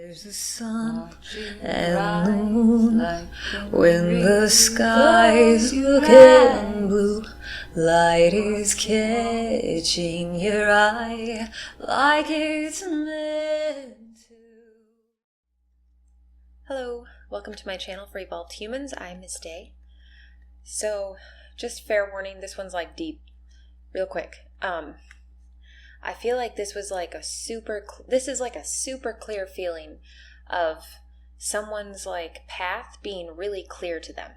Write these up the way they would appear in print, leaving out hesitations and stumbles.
There's the sun and the moon when the sky's looking blue. Light is catching your eye like it's meant to. Hello, welcome to my channel for Evolved Humans. I'm Miss Day. So, just fair warning, this one's like deep, real quick. I feel like this is like a super clear feeling of someone's like path being really clear to them.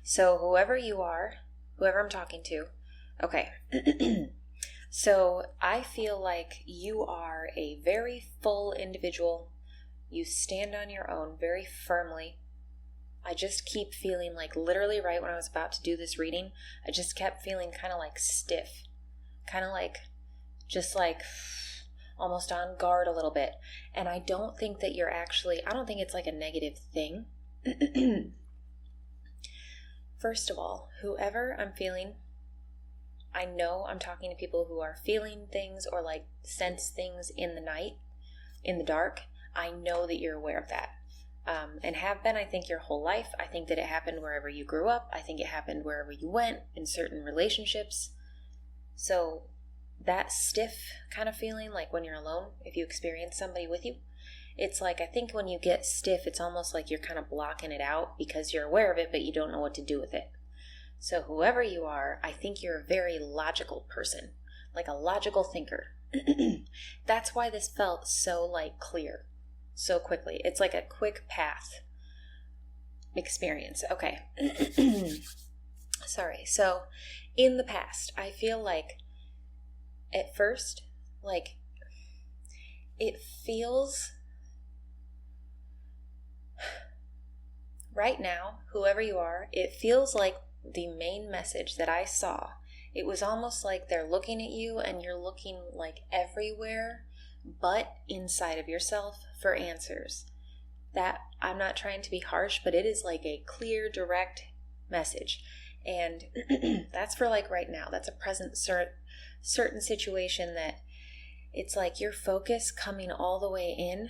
So whoever you are, whoever I'm talking to, okay. So I feel like you are a very full individual. You stand on your own very firmly. I just keep feeling like literally right when I was about to do this reading, I just kept feeling kind of like stiff, kind of like just like almost on guard a little bit. And I don't think that I don't think it's like a negative thing. First of all, whoever I'm feeling, I know I'm talking to people who are feeling things or like sense things in the night, in the dark. I know that you're aware of that. And have been, I think, your whole life. I think that it happened wherever you grew up. I think it happened wherever you went in certain relationships. So that stiff kind of feeling, like when you're alone, if you experience somebody with you, it's like, I think when you get stiff, it's almost like you're kind of blocking it out because you're aware of it, but you don't know what to do with it. So whoever you are, I think you're a very logical person, like a logical thinker. That's why this felt so like clear, so quickly. It's like a quick path experience. Okay. Sorry. So in the past, I feel like at first, like, it feels, right now, whoever you are, it feels like the main message that I saw. It was almost like they're looking at you and you're looking like everywhere but inside of yourself for answers. That, I'm not trying to be harsh, but it is like a clear, direct message. And that's for like right now. That's a present certain situation that it's like your focus coming all the way in,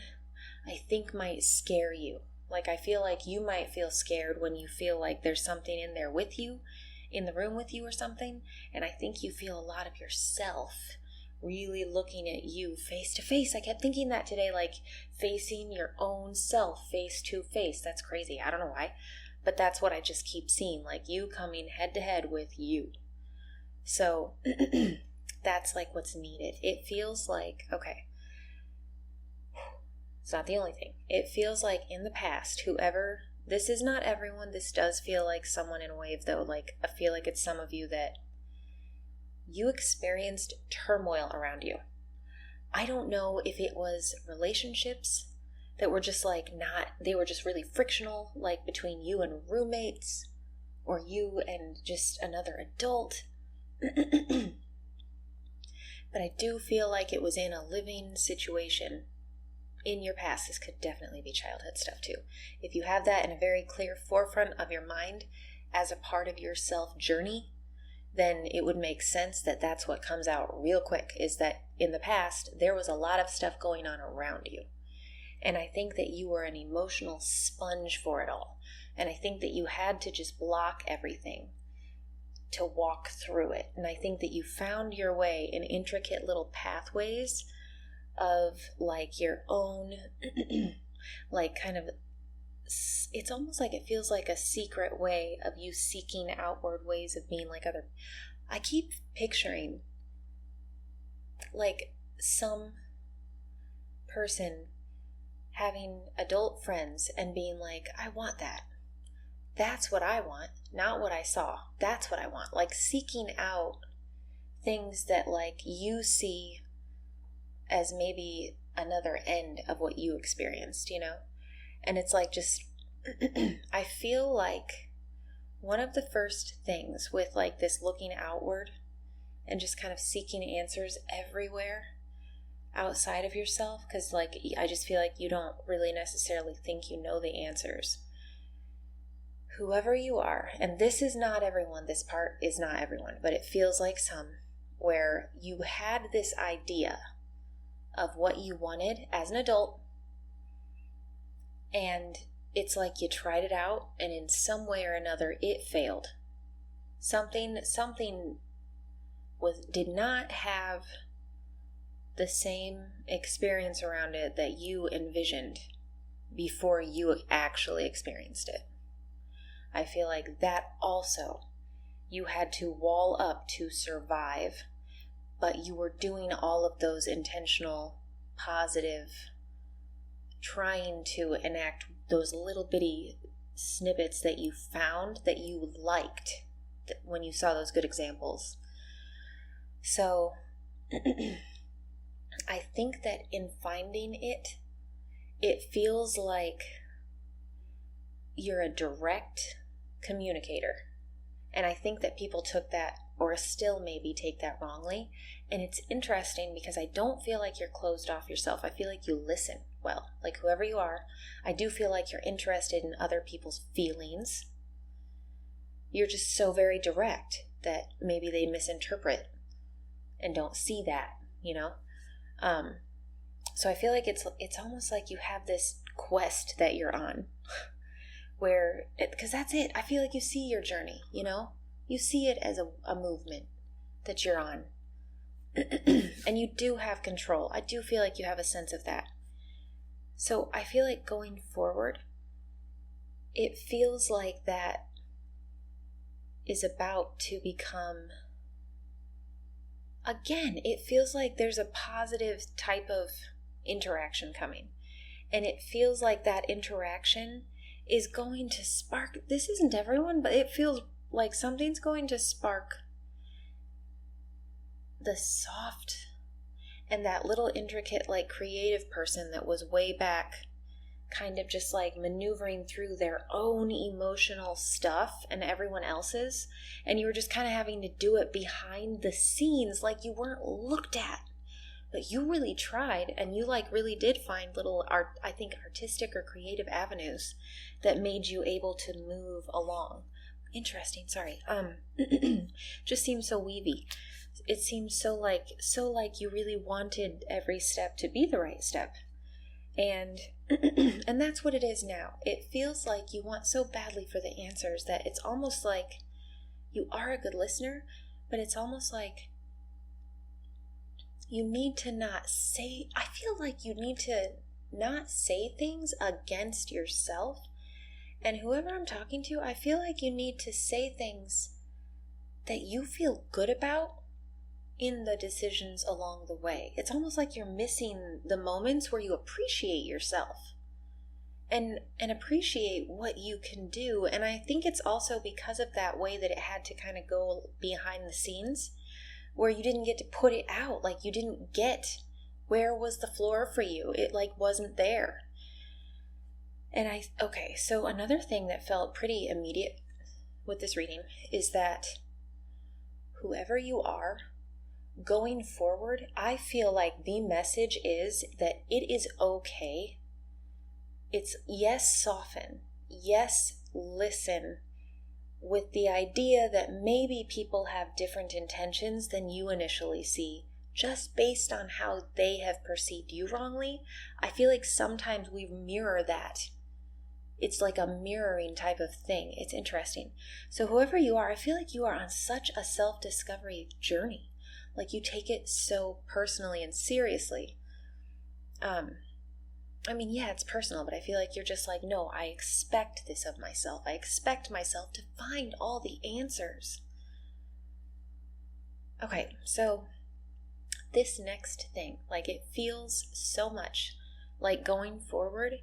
I think might scare you. Like I feel like you might feel scared when you feel like there's something in there with you, in the room with you or something. And I think you feel a lot of yourself really looking at you face to face. I kept thinking that today, like facing your own self face to face. That's crazy. I don't know why. But that's what I just keep seeing, like you coming head to head with you. So that's like what's needed. It feels like, okay, it's not the only thing. It feels like in the past, whoever, this is not everyone, this does feel like someone in a wave though, like I feel like it's some of you that you experienced turmoil around you. I don't know if it was relationships that were just like they were just really frictional, like between you and roommates, or you and just another adult. But I do feel like it was in a living situation in your past. This could definitely be childhood stuff too. If you have that in a very clear forefront of your mind as a part of your self journey, then it would make sense that that's what comes out real quick, is that in the past, there was a lot of stuff going on around you. And I think that you were an emotional sponge for it all. And I think that you had to just block everything to walk through it. And I think that you found your way in intricate little pathways of like your own, like kind of, it's almost like it feels like a secret way of you seeking outward ways of being like other. I keep picturing like some person having adult friends and being like, I want that. That's what I want, not what I saw. That's what I want. Like seeking out things that like you see as maybe another end of what you experienced, you know? And it's like just, I feel like one of the first things with like this looking outward and just kind of seeking answers everywhere outside of yourself, because like I just feel like you don't really necessarily think you know the answers. Whoever you are, and this is not everyone, this part is not everyone, but it feels like some, where you had this idea of what you wanted as an adult, and it's like you tried it out and in some way or another it failed. Something did not have the same experience around it that you envisioned before you actually experienced it. I feel like that also, you had to wall up to survive, but you were doing all of those intentional, positive, trying to enact those little bitty snippets that you found that you liked when you saw those good examples. So I think that in finding it, it feels like you're a direct communicator. And I think that people took that, or still maybe take that wrongly. And it's interesting because I don't feel like you're closed off yourself. I feel like you listen well. Like whoever you are, I do feel like you're interested in other people's feelings. You're just so very direct that maybe they misinterpret and don't see that, you know? So I feel like it's almost like you have this quest that you're on where, because that's it. I feel like you see your journey, you know? You see it as a movement that you're on. And you do have control. I do feel like you have a sense of that. So I feel like going forward, it feels like that is about to become, again, it feels like there's a positive type of interaction coming. And it feels like that interaction is going to spark, this isn't everyone, but it feels like something's going to spark the soft and that little intricate, like creative person that was way back kind of just like maneuvering through their own emotional stuff and everyone else's, and you were just kind of having to do it behind the scenes, like you weren't looked at, but you really tried, and you like really did find little artistic or creative avenues that made you able to move along. Interesting, sorry. Just seems so weavy. It seems so like you really wanted every step to be the right step. And and that's what it is now. It feels like you want so badly for the answers that it's almost like you are a good listener, but it's almost like you need to not say, I feel like you need to not say things against yourself. And whoever I'm talking to, I feel like you need to say things that you feel good about in the decisions along the way. It's almost like you're missing the moments where you appreciate yourself and appreciate what you can do. And I think it's also because of that way that it had to kind of go behind the scenes, where you didn't get to put it out. Like you didn't get, where was the floor for you? It like wasn't there. And so another thing that felt pretty immediate with this reading is that whoever you are, going forward, I feel like the message is that it is okay. It's yes, soften. Yes, listen. With the idea that maybe people have different intentions than you initially see, just based on how they have perceived you wrongly. I feel like sometimes we mirror that. It's like a mirroring type of thing. It's interesting. So whoever you are, I feel like you are on such a self-discovery journey. Like you take it so personally and seriously. I mean, yeah, it's personal, but I feel like you're just like, no, I expect this of myself. I expect myself to find all the answers. Okay, so this next thing, like it feels so much like going forward,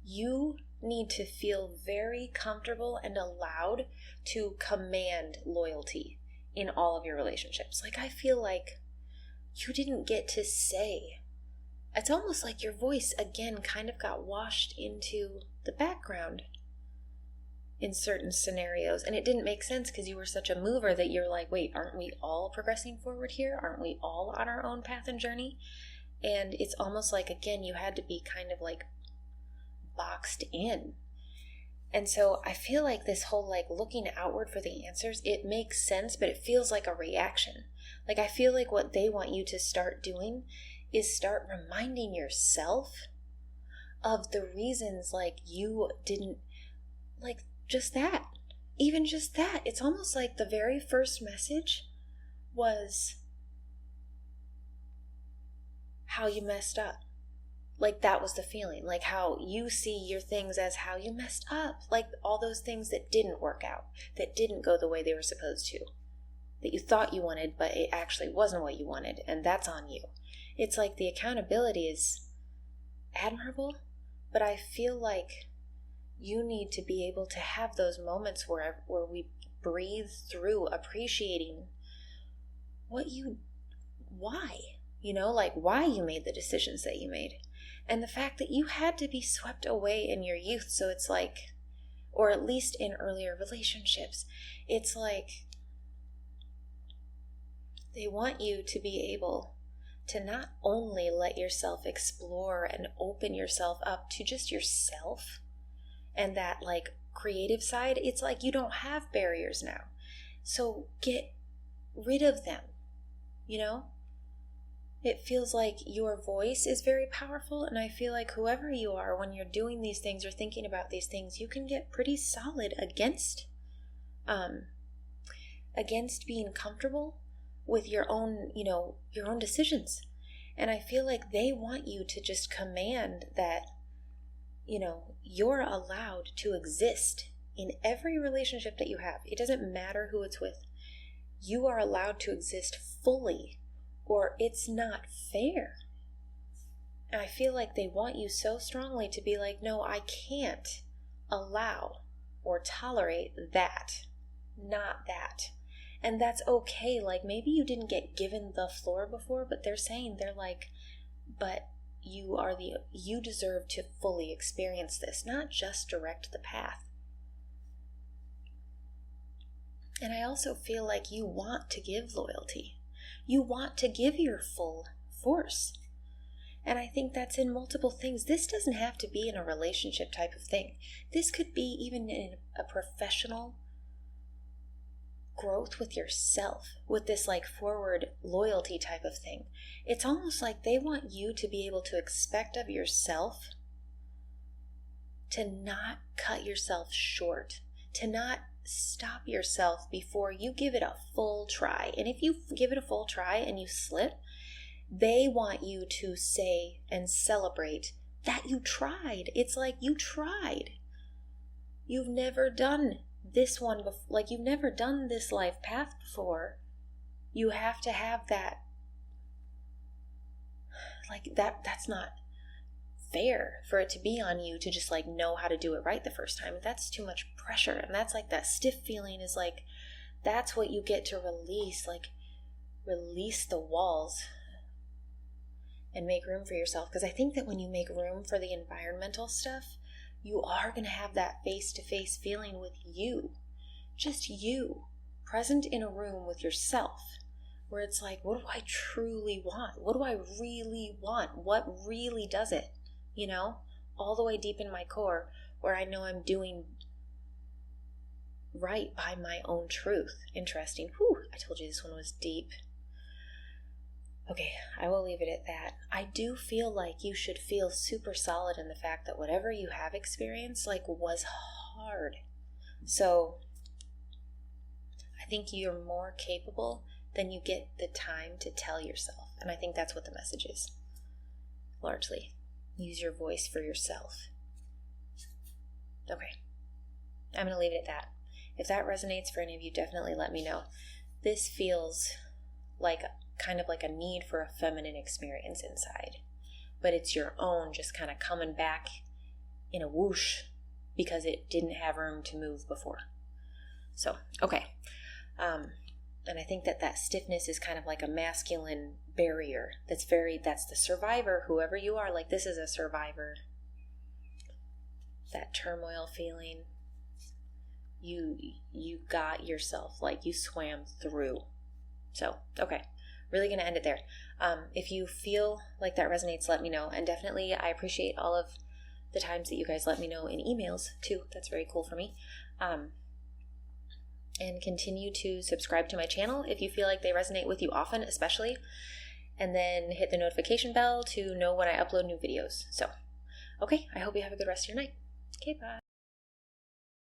you need to feel very comfortable and allowed to command loyalty in all of your relationships. Like I feel like you didn't get to say, it's almost like your voice again kind of got washed into the background in certain scenarios, and it didn't make sense because you were such a mover that you're like, wait, aren't we all progressing forward here? Aren't we all on our own path and journey? And it's almost like, again, you had to be kind of like boxed in. And so I feel like this whole like looking outward for the answers, it makes sense, but it feels like a reaction. Like I feel like what they want you to start doing is start reminding yourself of the reasons, like, you didn't, like, just that. Even just that. It's almost like the very first message was how you messed up. Like, that was the feeling. Like, how you see your things as how you messed up. Like, all those things that didn't work out, that didn't go the way they were supposed to, that you thought you wanted, but it actually wasn't what you wanted, and that's on you. It's like the accountability is admirable, but I feel like you need to be able to have those moments where we breathe through appreciating why, like why you made the decisions that you made. And the fact that you had to be swept away in your youth. So it's like, or at least in earlier relationships, it's like they want you to be able to not only let yourself explore and open yourself up to just yourself and that like creative side. It's like you don't have barriers now. So get rid of them, It feels like your voice is very powerful, and I feel like whoever you are, when you're doing these things or thinking about these things, you can get pretty solid against being comfortable with your own, your own decisions. And I feel like they want you to just command that, you're allowed to exist in every relationship that you have. It doesn't matter who it's with. You are allowed to exist fully, or it's not fair. And I feel like they want you so strongly to be like, no, I can't allow or tolerate that, not that. And that's okay. Like, maybe you didn't get given the floor before, but they're like, but you deserve to fully experience this, not just direct the path. And I also feel like you want to give loyalty. You want to give your full force. And I think that's in multiple things. This doesn't have to be in a relationship type of thing. This could be even in a professional growth with yourself, with this like forward loyalty type of thing. It's almost like they want you to be able to expect of yourself to not cut yourself short, to not stop yourself before you give it a full try. And if you give it a full try and you slip, they want you to say and celebrate that you tried. It's like you tried. You've never done this one before, like you've never done this life path before. You have to have that, like that's not fair for it to be on you to just like know how to do it right the first time. That's too much pressure. And that's like that stiff feeling is like, that's what you get to release, like release the walls and make room for yourself. Because I think that when you make room for the environmental stuff, you are going to have that face-to-face feeling with you, just you, present in a room with yourself, where it's like, what do I truly want? What do I really want? What really does it? All the way deep in my core, where I know I'm doing right by my own truth. Interesting. Whew, I told you this one was deep. Okay, I will leave it at that. I do feel like you should feel super solid in the fact that whatever you have experienced, like, was hard. So, I think you're more capable than you get the time to tell yourself. And I think that's what the message is, largely. Use your voice for yourself. Okay, I'm going to leave it at that. If that resonates for any of you, definitely let me know. This feels like kind of like a need for a feminine experience inside, but it's your own just kind of coming back in a whoosh because it didn't have room to move before. So, okay. And I think that stiffness is kind of like a masculine barrier. That's the survivor, whoever you are, like this is a survivor. That turmoil feeling, you got yourself, like you swam through. So, okay. Really going to end it there. If you feel like that resonates, let me know. And definitely, I appreciate all of the times that you guys let me know in emails, too. That's very cool for me. And continue to subscribe to my channel if you feel like they resonate with you often, especially. And then hit the notification bell to know when I upload new videos. So, Okay, I hope you have a good rest of your night. Okay, bye.